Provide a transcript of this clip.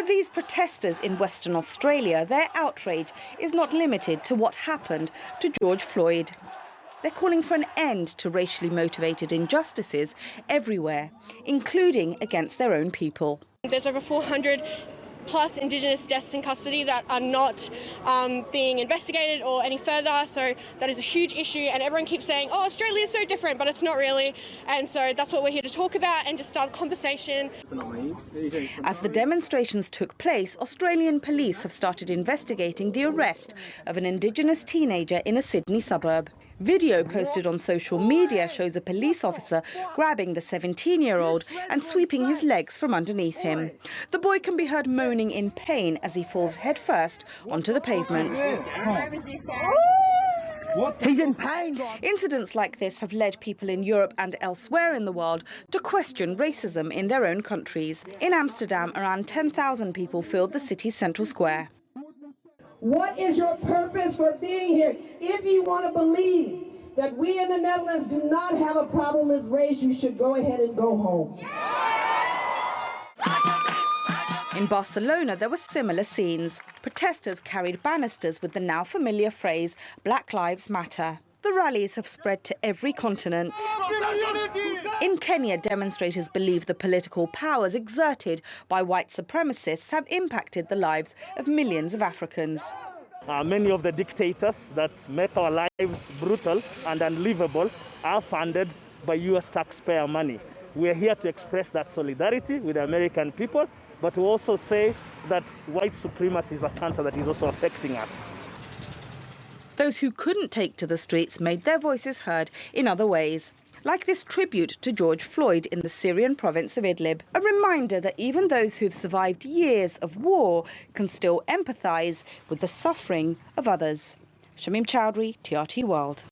For these protesters in Western Australia, their outrage is not limited to what happened to George Floyd. They're calling for an end to racially motivated injustices everywhere, including against their own people. There's over 400 plus Indigenous deaths in custody that are not being investigated or any further, so that is a huge issue, and everyone keeps saying, oh, Australia is so different, but it's not really, and so that's what we're here to talk about and just start a conversation. As the demonstrations took place, Australian police have started investigating the arrest of an Indigenous teenager in a Sydney suburb. Video posted on social media shows a police officer grabbing the 17-year-old and sweeping his legs from underneath him. The boy can be heard moaning in pain as he falls headfirst onto the pavement. He's in pain. Incidents like this have led people in Europe and elsewhere in the world to question racism in their own countries. In Amsterdam, around 10,000 people filled the city's central square. What is your purpose for being here? If you want to believe that we in the Netherlands do not have a problem with race, you should go ahead and go home. In Barcelona, there were similar scenes. Protesters carried banisters with the now familiar phrase, Black Lives Matter. The rallies have spread to every continent. In Kenya, demonstrators believe the political powers exerted by white supremacists have impacted the lives of millions of Africans. Many of the dictators that make our lives brutal and unlivable are funded by US taxpayer money. We are here to express that solidarity with the American people, but to also say that white supremacy is a cancer that is also affecting us. Those who couldn't take to the streets made their voices heard in other ways, like this tribute to George Floyd in the Syrian province of Idlib. A reminder that even those who've survived years of war can still empathise with the suffering of others. Shamim Chowdhury, TRT World.